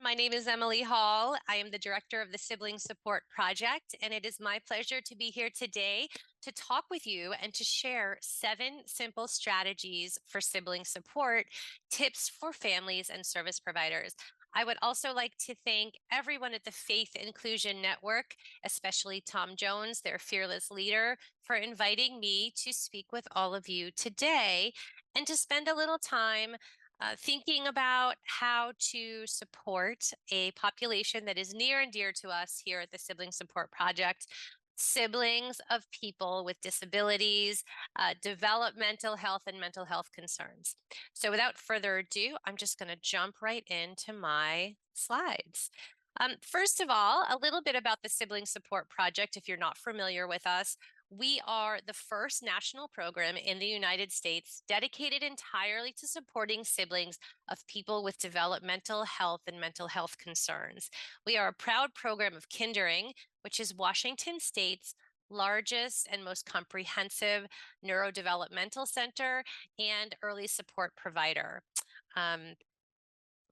My name is Emily Holl. I am the director of the Sibling Support Project, and it is my pleasure to be here today to talk with you and to share 7 simple strategies for sibling support, tips for families and service providers. I would also like to thank everyone at the Faith Inclusion Network, especially Tom Jones, their fearless leader, for inviting me to speak with all of you today and to spend a little time thinking about how to support a population that is near and dear to us here at the Sibling Support Project, siblings of people with disabilities, developmental health, and mental health concerns. So without further ado, I'm just going to jump right into my slides. First of all, a little bit about the Sibling Support Project, if you're not familiar with us. We are the first national program in the United States dedicated entirely to supporting siblings of people with developmental health and mental health concerns. We are a proud program of Kindering, which is Washington State's largest and most comprehensive neurodevelopmental center and early support provider. Um,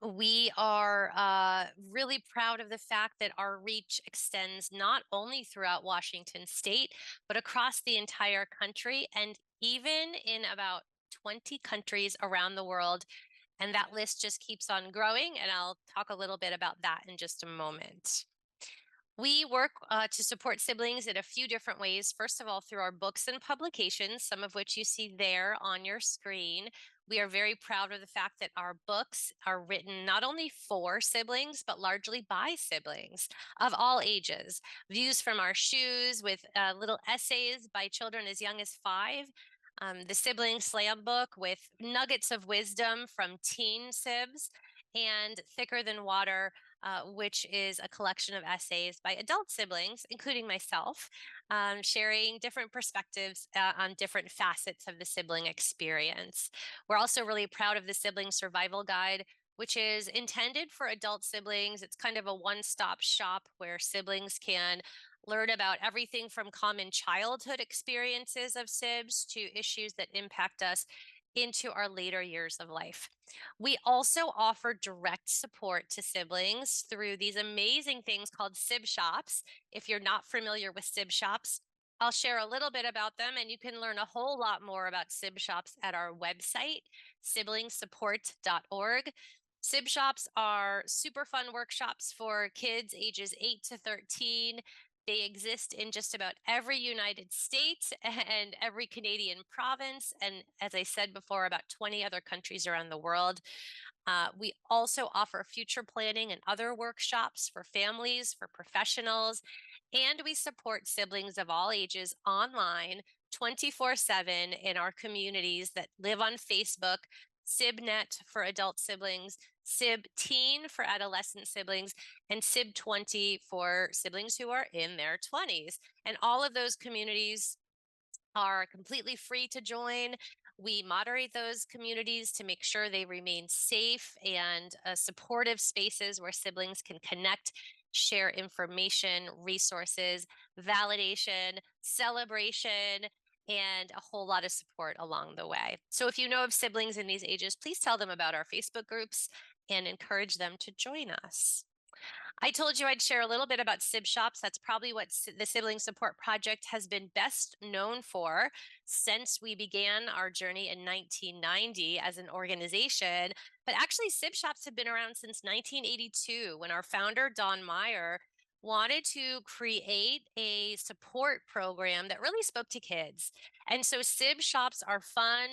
we are really proud of the fact that our reach extends not only throughout Washington state, but across the entire country and even in about 20 countries around the world. And that list just keeps on growing. And I'll talk a little bit about that in just a moment. We work to support siblings in a few different ways. First of all, through our books and publications, some of which you see there on your screen. We are very proud of the fact that our books are written not only for siblings, but largely by siblings of all ages. Views from our shoes with little essays by children as young as 5. The Sibling Slam book with nuggets of wisdom from teen sibs, and Thicker Than Water, which is a collection of essays by adult siblings, including myself, sharing different perspectives on different facets of the sibling experience. We're also really proud of the Sibling Survival Guide, which is intended for adult siblings. It's kind of a one-stop shop where siblings can learn about everything from common childhood experiences of sibs to issues that impact us into our later years of life. We also offer direct support to siblings through these amazing things called sib shops. If you're not familiar with sib shops, I'll share a little bit about them, and you can learn a whole lot more about sib shops at our website, siblingsupport.org. Sib shops are super fun workshops for kids ages 8 to 13. They exist in just about every United States and every Canadian province, and as I said before, about 20 other countries around the world. We also offer future planning and other workshops for families, for professionals, and we support siblings of all ages online 24/7 in our communities that live on Facebook, SibNet for adult siblings, Sib Teen for adolescent siblings, and Sib 20 for siblings who are in their 20s. And all of those communities are completely free to join. We moderate those communities to make sure they remain safe and supportive spaces where siblings can connect, share information, resources, validation, celebration, and a whole lot of support along the way. So if you know of siblings in these ages, please tell them about our Facebook groups and encourage them to join us. I told you I'd share a little bit about sib shops. That's probably what the Sibling Support Project has been best known for since we began our journey in 1990 as an organization. But actually, sib shops have been around since 1982 when our founder, Don Meyer, wanted to create a support program that really spoke to kids. And so sib shops are fun,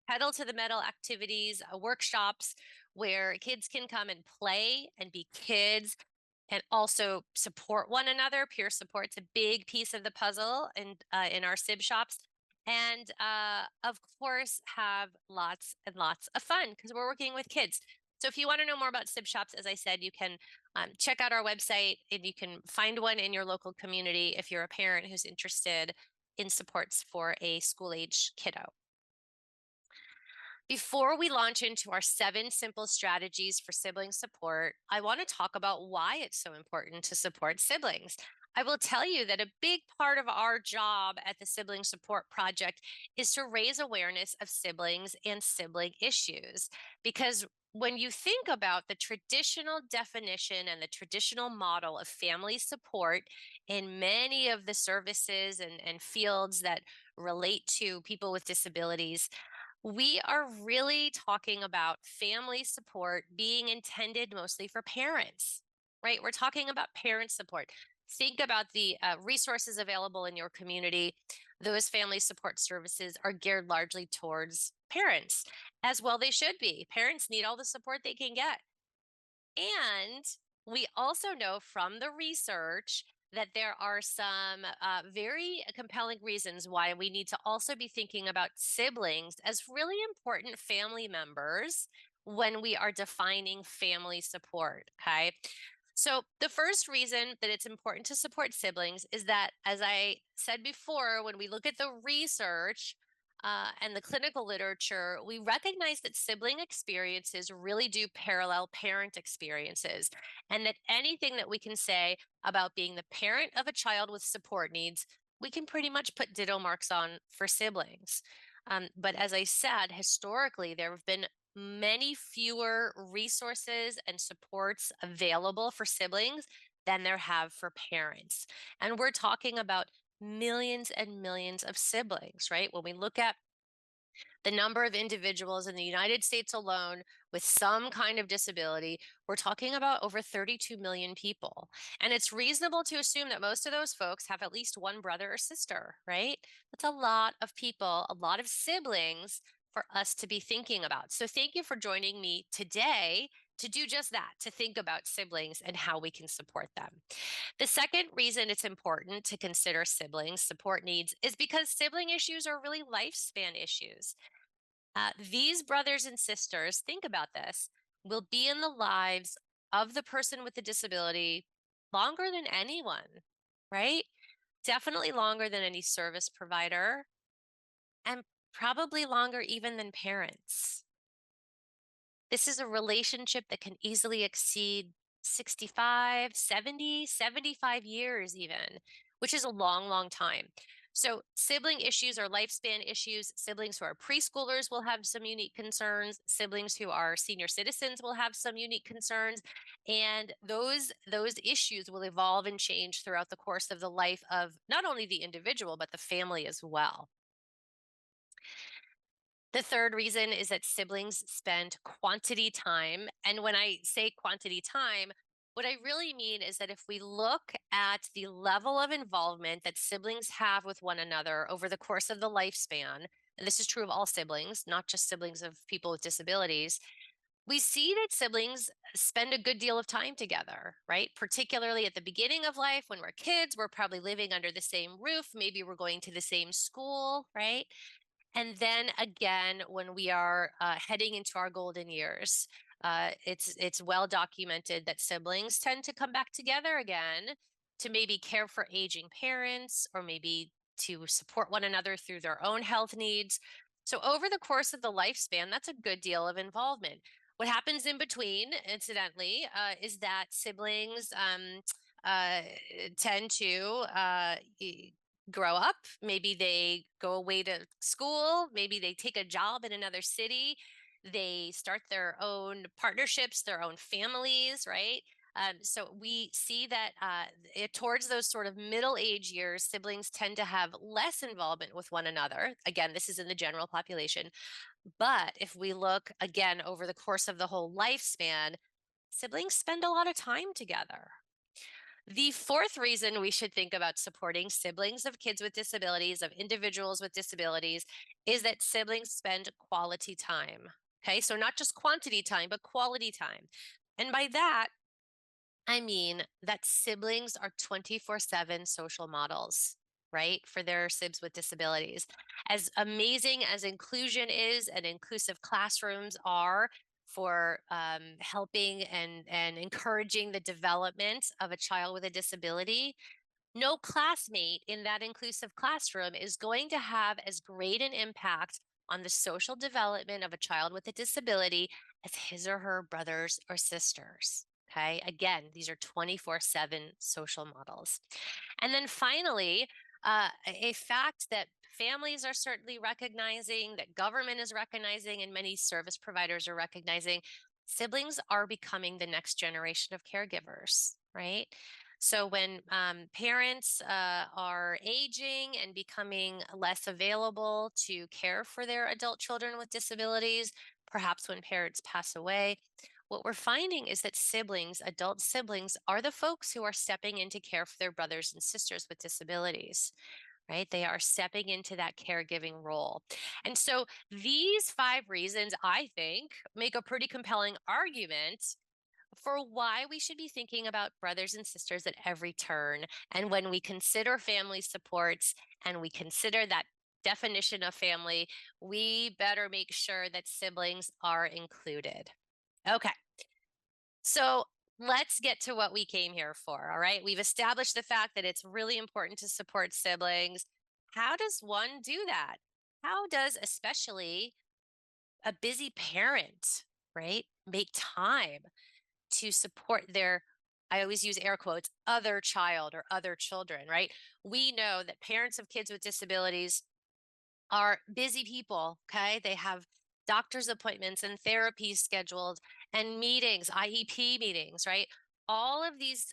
pedal to the metal activities, workshops where kids can come and play and be kids and also support one another. Peer support's a big piece of the puzzle in our sib shops. And of course, have lots and lots of fun because we're working with kids. So if you want to know more about sib shops, as I said, you can check out our website and you can find one in your local community if you're a parent who's interested in supports for a school age kiddo. Before we launch into our 7 simple strategies for sibling support, I want to talk about why it's so important to support siblings. I will tell you that a big part of our job at the Sibling Support Project is to raise awareness of siblings and sibling issues. Because when you think about the traditional definition and the traditional model of family support in many of the services and fields that relate to people with disabilities, we are really talking about family support being intended mostly for parents, right? We're talking about parent support. Think about the resources available in your community. Those family support services are geared largely towards parents, as well they should be. Parents need all the support they can get. And we also know from the research that there are some very compelling reasons why we need to also be thinking about siblings as really important family members when we are defining family support. Okay. So, the first reason that it's important to support siblings is that, as I said before, when we look at the research, and the clinical literature, we recognize that sibling experiences really do parallel parent experiences, and that anything that we can say about being the parent of a child with support needs, we can pretty much put ditto marks on for siblings. But as I said, historically, there have been many fewer resources and supports available for siblings than there have for parents. And we're talking about millions and millions of siblings, right? When we look at the number of individuals in the United States alone with some kind of disability, we're talking about over 32 million people. And it's reasonable to assume that most of those folks have at least one brother or sister, right? That's a lot of people, a lot of siblings for us to be thinking about. So thank you for joining me today to do just that, to think about siblings and how we can support them. The second reason it's important to consider siblings' support needs is because sibling issues are really lifespan issues. These brothers and sisters, think about this, will be in the lives of the person with the disability longer than anyone, right? Definitely longer than any service provider, and probably longer even than parents. This is a relationship that can easily exceed 65, 70, 75 years even, which is a long, long time. So sibling issues are lifespan issues. Siblings who are preschoolers will have some unique concerns. Siblings who are senior citizens will have some unique concerns. And those issues will evolve and change throughout the course of the life of not only the individual, but the family as well. The third reason is that siblings spend quantity time. And when I say quantity time, what I really mean is that if we look at the level of involvement that siblings have with one another over the course of the lifespan, and this is true of all siblings, not just siblings of people with disabilities, we see that siblings spend a good deal of time together, right? Particularly at the beginning of life when we're kids, we're probably living under the same roof. Maybe we're going to the same school, right? And then again, when we are heading into our golden years, it's well documented that siblings tend to come back together again to maybe care for aging parents or maybe to support one another through their own health needs. So over the course of the lifespan, that's a good deal of involvement. What happens in between, incidentally, is that siblings uh, tend to grow up. Maybe they go away to school. Maybe they take a job in another city. They start their own partnerships, their own families, right? So we see that towards those sort of middle age years, siblings tend to have less involvement with one another. Again, this is in the general population. But if we look again over the course of the whole lifespan, siblings spend a lot of time together. The fourth reason we should think about supporting siblings of kids with disabilities, of individuals with disabilities, is that siblings spend quality time. Okay, so not just quantity time, but quality time. And by that, I mean that siblings are 24/7 social models, right, for their sibs with disabilities. As amazing as inclusion is and inclusive classrooms are for helping and encouraging the development of a child with a disability, no classmate in that inclusive classroom is going to have as great an impact on the social development of a child with a disability as his or her brothers or sisters. Okay. Again, these are 24/7 social models. And then finally, a fact that families are certainly recognizing, that government is recognizing, and many service providers are recognizing, siblings are becoming the next generation of caregivers, right? So when parents are aging and becoming less available to care for their adult children with disabilities, perhaps when parents pass away, what we're finding is that siblings, adult siblings, are the folks who are stepping in to care for their brothers and sisters with disabilities, right? They are stepping into that caregiving role. And so these five reasons, I think, make a pretty compelling argument for why we should be thinking about brothers and sisters at every turn. And when we consider family supports and we consider that definition of family, we better make sure that siblings are included. Okay. So let's get to what we came here for. All right. We've established the fact that it's really important to support siblings. How does one do that? How does, especially a busy parent, right, make time to support their, I always use air quotes, other child or other children, right? We know that parents of kids with disabilities are busy people, okay? They have doctor's appointments and therapies scheduled and meetings, IEP meetings, right? All of these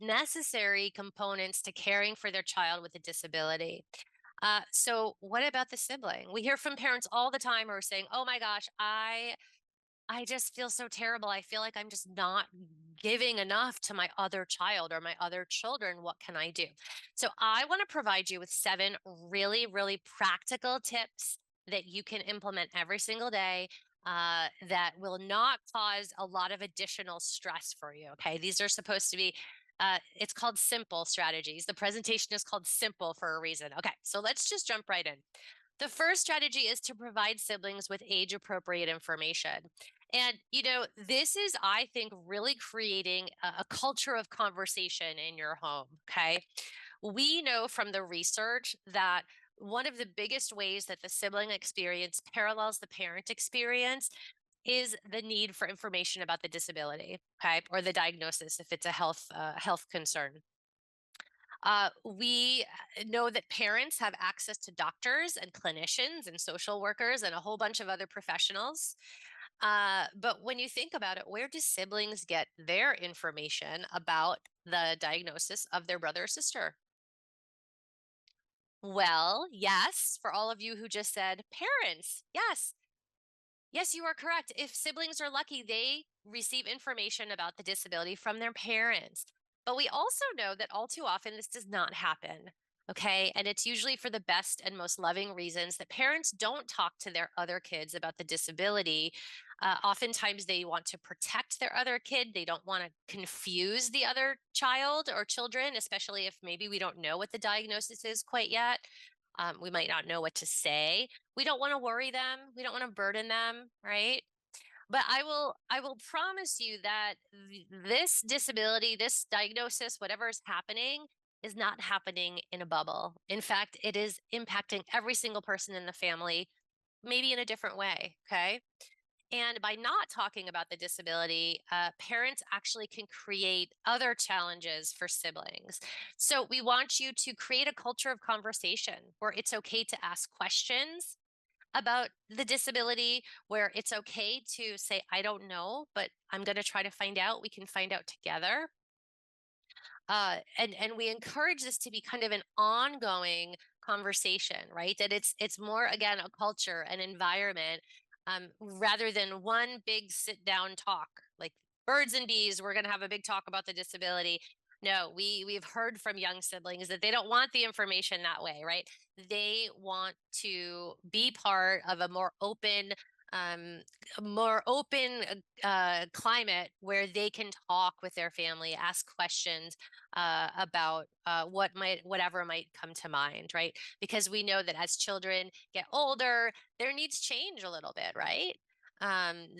necessary components to caring for their child with a disability. So what about the sibling? We hear from parents all the time who are saying, "Oh my gosh, I just feel so terrible. I feel like I'm just not giving enough to my other child or my other children. What can I do?" So, I want to provide you with seven really, really practical tips that you can implement every single day that will not cause a lot of additional stress for you. Okay. These are supposed to be. It's called simple strategies. The presentation is called simple for a reason. Okay, so let's just jump right in. The first strategy is to provide siblings with age appropriate information. And, this is, I think, really creating a culture of conversation in your home. Okay. We know from the research that one of the biggest ways that the sibling experience parallels the parent experience is the need for information about the disability, okay, or the diagnosis if it's a health concern. We know that parents have access to doctors and clinicians and social workers and a whole bunch of other professionals. But when you think about it, where do siblings get their information about the diagnosis of their brother or sister? Well, yes, for all of you who just said parents, yes. Yes, you are correct. If siblings are lucky, they receive information about the disability from their parents. But we also know that all too often this does not happen. Okay. And it's usually for the best and most loving reasons that parents don't talk to their other kids about the disability. Oftentimes, they want to protect their other kid. They don't want to confuse the other child or children, especially if maybe we don't know what the diagnosis is quite yet. We might not know what to say. We don't want to worry them. We don't want to burden them, right? But I will promise you that this disability, this diagnosis, whatever is happening is not happening in a bubble. In fact, it is impacting every single person in the family, maybe in a different way, okay? And by not talking about the disability, parents actually can create other challenges for siblings. So we want you to create a culture of conversation where it's okay to ask questions about the disability, where it's okay to say, "I don't know, but I'm going to try to find out. We can find out together." And we encourage this to be kind of an ongoing conversation, right? That it's more, again, a culture, an environment, rather than one big sit down talk like birds and bees. We're going to have a big talk about the disability. No, we've heard from young siblings that they don't want the information that way, right? They want to be part of um, more open climate where they can talk with their family, ask questions about whatever might come to mind, right? Because we know that as children get older, their needs change a little bit, right?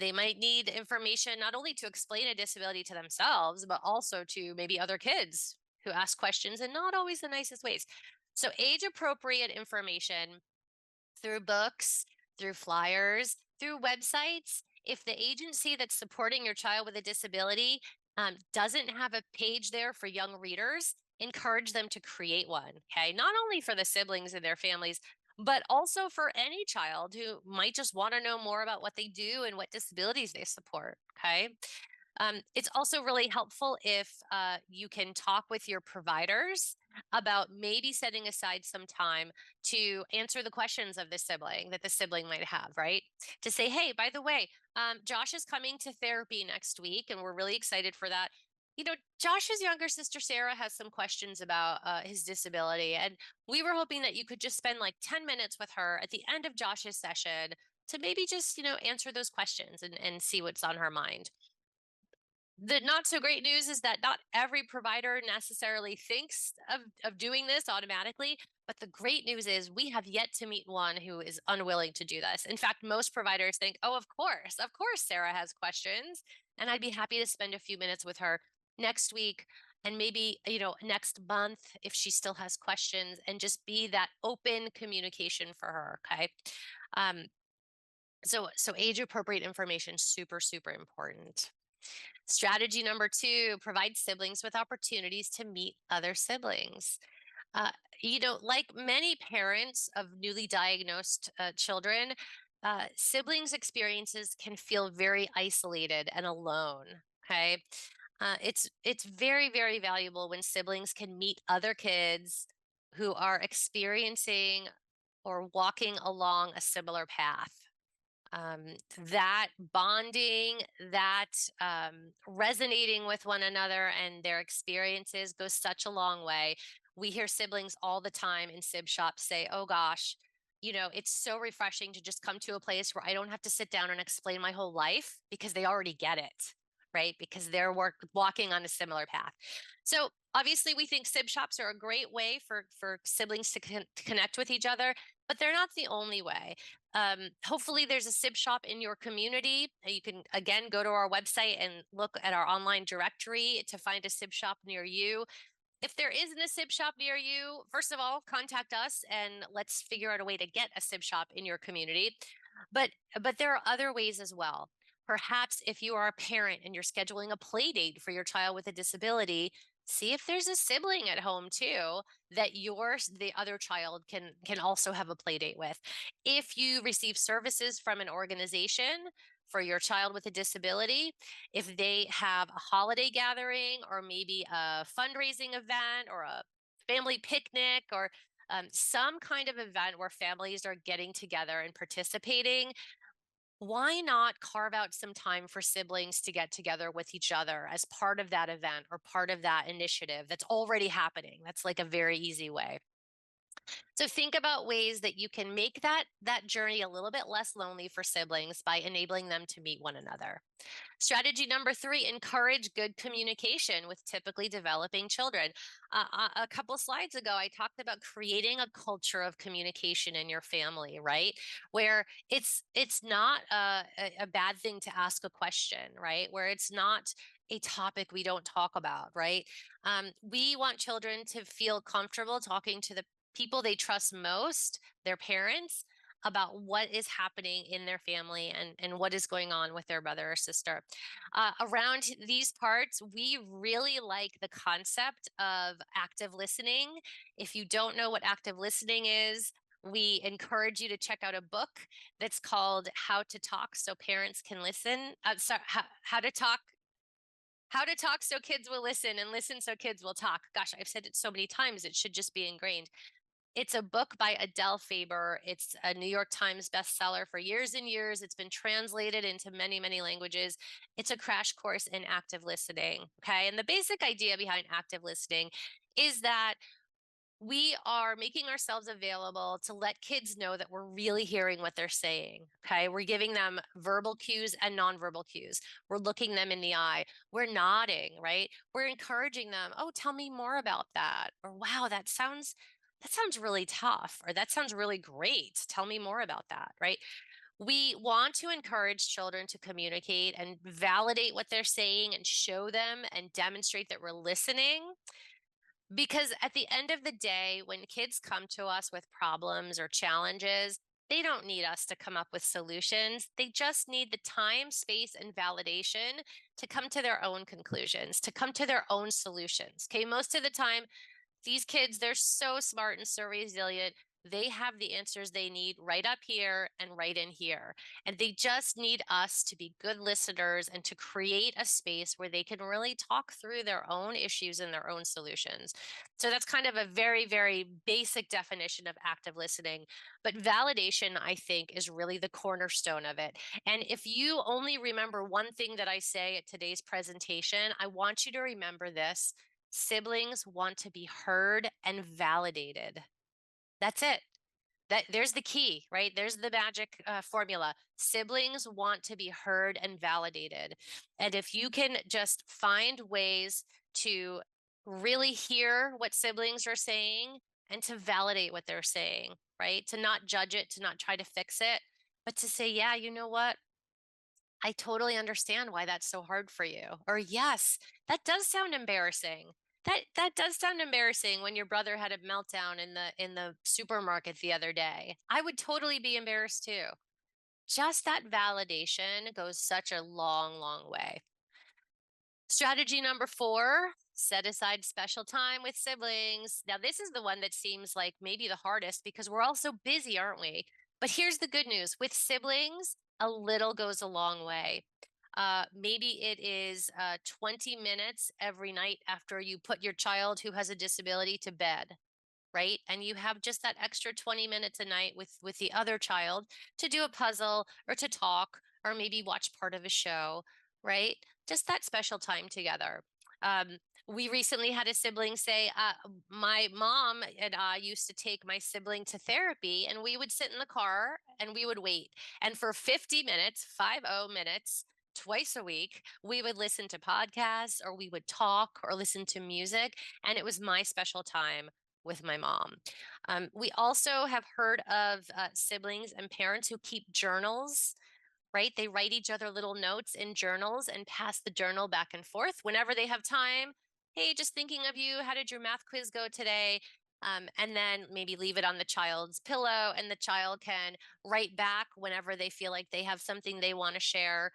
They might need information not only to explain a disability to themselves, but also to maybe other kids who ask questions in not always the nicest ways. So, age appropriate information through books, through flyers, through websites, If the agency that's supporting your child with a disability doesn't have a page there for young readers, encourage them to create one. Okay. Not only for the siblings and their families, but also for any child who might just want to know more about what they do and what disabilities they support. Okay. It's also really helpful if you can talk with your providers about maybe setting aside some time to answer the questions of the sibling that the sibling might have, right? To say, hey, by the way, Josh is coming to therapy next week, and we're really excited for that. You know, Josh's younger sister Sarah has some questions about his disability, and we were hoping that you could just spend like 10 minutes with her at the end of Josh's session to maybe just, answer those questions and see what's on her mind. The not so great news is that not every provider necessarily thinks of doing this automatically. But the great news is we have yet to meet one who is unwilling to do this. In fact, most providers think, oh, of course, Sarah has questions. And I'd be happy to spend a few minutes with her next week and maybe, next month if she still has questions and just be that open communication for her. Okay. Um, so age appropriate information, super, super important. Strategy number two, provide siblings with opportunities to meet other siblings. Uh, like many parents of newly diagnosed children, siblings' experiences can feel very isolated and alone. Okay. It's very, very valuable when siblings can meet other kids who are experiencing or walking along a similar path. um, that bonding, that resonating with one another and their experiences goes such a long way. We hear siblings all the time in sib shops say, oh gosh, it's so refreshing to just come to a place where I don't have to sit down and explain my whole life because they already get it, right? Because they're walking on a similar path. So obviously we think sib shops are a great way for siblings to connect with each other, but they're not the only way. Hopefully there's a sib shop in your community. You can again go to our website and look at our online directory to find a sib shop near you. If there isn't a sib shop near you, first of all, contact us and let's figure out a way to get a sib shop in your community. But there are other ways as well. Perhaps if you are a parent and you're scheduling a play date for your child with a disability, see if there's a sibling at home too that the other child can also have a play date with. If you receive services from an organization for your child with a disability, if they have a holiday gathering or maybe a fundraising event or a family picnic or some kind of event where families are getting together and participating, why not carve out some time for siblings to get together with each other as part of that event or part of that initiative that's already happening? That's like a very easy way. So think about ways that you can make that journey a little bit less lonely for siblings by enabling them to meet one another. Strategy number three, encourage good communication with typically developing children. A couple slides ago, I talked about creating a culture of communication in your family, right? Where it's not a bad thing to ask a question, right? Where it's not a topic we don't talk about, right? We want children to feel comfortable talking to the people they trust most, their parents, about what is happening in their family and what is going on with their brother or sister. Around these parts, we really like the concept of active listening. If you don't know what active listening is, we encourage you to check out a book that's called How to Talk So Parents Can Listen. Sorry, how to talk so kids will listen and listen so kids will talk. Gosh, I've said it so many times, it should just be ingrained. It's a book by Adele Faber. It's a New York Times bestseller for years and years. It's been translated into many, many languages. It's a crash course in active listening. Okay. And the basic idea behind active listening is that we are making ourselves available to let kids know that we're really hearing what they're saying. Okay. We're giving them verbal cues and nonverbal cues. We're looking them in the eye. We're nodding, right? We're encouraging them. Oh, tell me more about that. Or wow, that sounds really tough. Or that sounds really great. Tell me more about that, right? We want to encourage children to communicate and validate what they're saying and show them and demonstrate that we're listening, because at the end of the day, when kids come to us with problems or challenges, They don't need us to come up with solutions. They just need the time, space, and validation to come to their own conclusions, to come to their own solutions. Okay, most of the time, these kids, they're so smart and so resilient. They have the answers they need right up here and right in here. And they just need us to be good listeners and to create a space where they can really talk through their own issues and their own solutions. So that's kind of a very, very basic definition of active listening. But validation, I think, is really the cornerstone of it. And if you only remember one thing that I say at today's presentation, I want you to remember this: siblings want to be heard and validated. That's it. There's the key, right? There's the magic formula. Siblings want to be heard and validated. And if you can just find ways to really hear what siblings are saying and to validate what they're saying, right? To not judge it, to not try to fix it, but to say, yeah, you know what? I totally understand why that's so hard for you. Or yes, that does sound embarrassing. That does sound embarrassing when your brother had a meltdown in the supermarket the other day. I would totally be embarrassed too. Just that validation goes such a long, long way. Strategy number 4, set aside special time with siblings. Now, this is the one that seems like maybe the hardest because we're all so busy, aren't we? But here's the good news: with siblings, a little goes a long way. Maybe it is 20 minutes every night after you put your child who has a disability to bed, right? And you have just that extra 20 minutes a night with the other child to do a puzzle or to talk or maybe watch part of a show, right? Just that special time together. Um, we recently had a sibling say, my mom and I used to take my sibling to therapy, and we would sit in the car and we would wait. And for 50 minutes, 50 minutes, twice a week, we would listen to podcasts or we would talk or listen to music. And it was my special time with my mom. We also have heard of siblings and parents who keep journals, right? They write each other little notes in journals and pass the journal back and forth whenever they have time. Hey, just thinking of you. How did your math quiz go today? And then maybe leave it on the child's pillow, and the child can write back whenever they feel like they have something they want to share.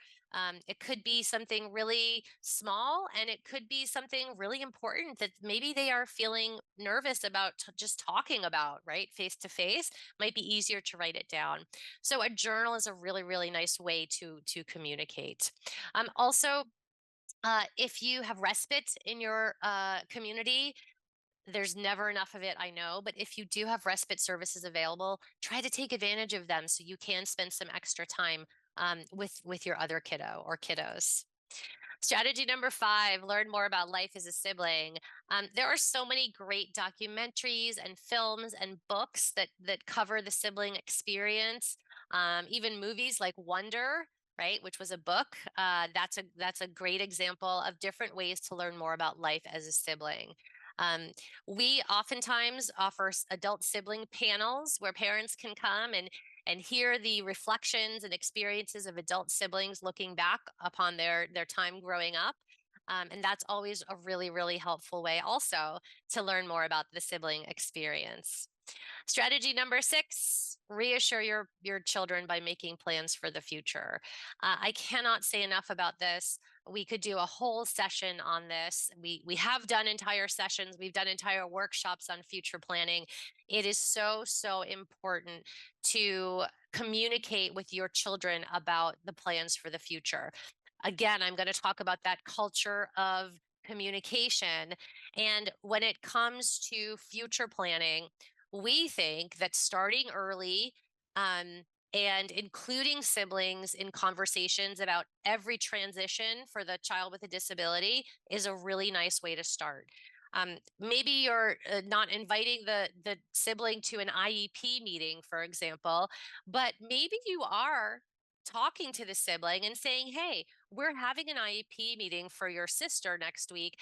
It could be something really small, and it could be something really important that maybe they are feeling nervous about just talking about, right? Face to face might be easier to write it down. So a journal is a really, really nice way to communicate. Also, if you have respite in your community, there's never enough of it, I know, but if you do have respite services available, try to take advantage of them so you can spend some extra time with your other kiddo or kiddos. Strategy number 5, learn more about life as a sibling. There are so many great documentaries and films and books that cover the sibling experience. Even movies like Wonder, right, which was a book. That's a great example of different ways to learn more about life as a sibling. Um, we oftentimes offer adult sibling panels where parents can come and hear the reflections and experiences of adult siblings looking back upon their time growing up. And that's always a really, really helpful way also to learn more about the sibling experience. Strategy number 6, reassure your children by making plans for the future. I cannot say enough about this. We could do a whole session on this. We have done entire sessions. We've done entire workshops on future planning. It is so, so important to communicate with your children about the plans for the future. Again, I'm going to talk about that culture of communication. And when it comes to future planning, we think that starting early um, and including siblings in conversations about every transition for the child with a disability is a really nice way to start. Maybe you're not inviting the sibling to an IEP meeting, for example, but maybe you are talking to the sibling and saying, hey, we're having an IEP meeting for your sister next week.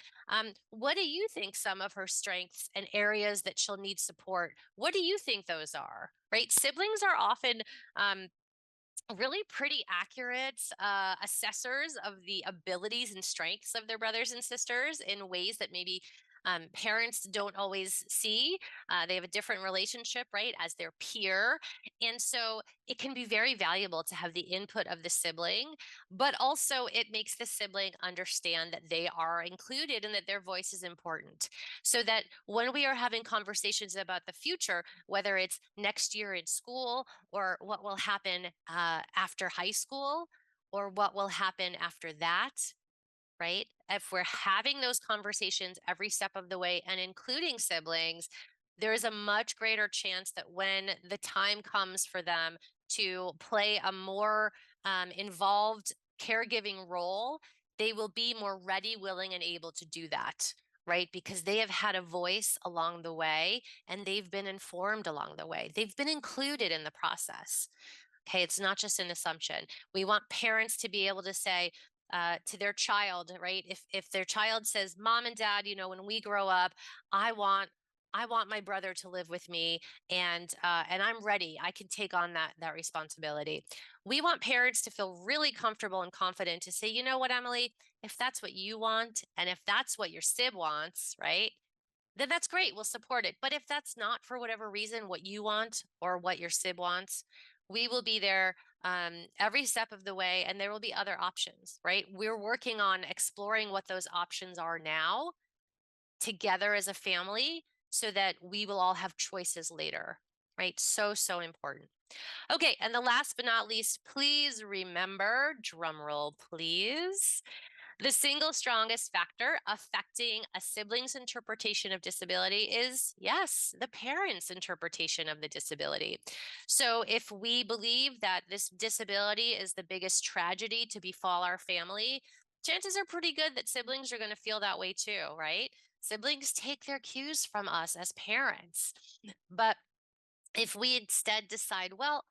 What do you think some of her strengths and areas that she'll need support? What do you think those are? Right? Siblings are often really pretty accurate assessors of the abilities and strengths of their brothers and sisters in ways that maybe Parents don't always see. They have a different relationship, right, as their peer. And so it can be very valuable to have the input of the sibling, but also it makes the sibling understand that they are included and that their voice is important. So that when we are having conversations about the future, whether it's next year in school or what will happen after high school or what will happen after that, right? If we're having those conversations every step of the way and including siblings, there is a much greater chance that when the time comes for them to play a more involved caregiving role, they will be more ready, willing, and able to do that, right? Because they have had a voice along the way and they've been informed along the way. They've been included in the process. Okay, it's not just an assumption. We want parents to be able to say to their child, right? If their child says, "Mom and Dad, you know, when we grow up, I want I want my brother to live with me, and I'm ready. I can take on that responsibility." We want parents to feel really comfortable and confident to say, "You know what, Emily? If that's what you want, and if that's what your sib wants, right? Then that's great. We'll support it. But if that's not for whatever reason what you want or what your sib wants, we will be there every step of the way, and there will be other options, right? We're working on exploring what those options are now together as a family so that we will all have choices later, right? So, so important. Okay, and the last but not least, please remember, drum roll, please, the single strongest factor affecting a sibling's interpretation of disability is, yes, the parent's interpretation of the disability. So if we believe that this disability is the biggest tragedy to befall our family, chances are pretty good that siblings are going to feel that way too, right? Siblings take their cues from us as parents. But if we instead decide, well,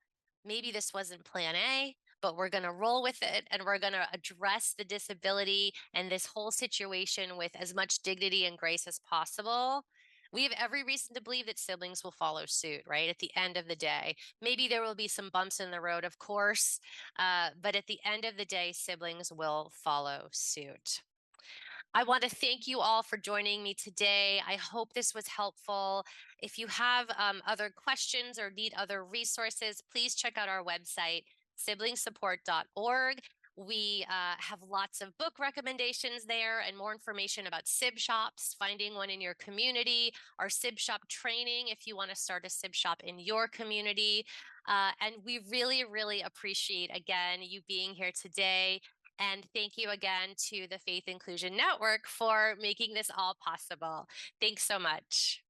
maybe this wasn't plan A, but we're going to roll with it and we're going to address the disability and this whole situation with as much dignity and grace as possible, we have every reason to believe that siblings will follow suit, right? At the end of the day, maybe there will be some bumps in the road, of course, but at the end of the day, siblings will follow suit. I want to thank you all for joining me today. I hope this was helpful. If you have other questions or need other resources, please check out our website, siblingsupport.org. We have lots of book recommendations there and more information about SIB shops, finding one in your community, our SIB shop training if you want to start a SIB shop in your community. And we really, really appreciate, again, you being here today. And thank you again to the Faith Inclusion Network for making this all possible. Thanks so much.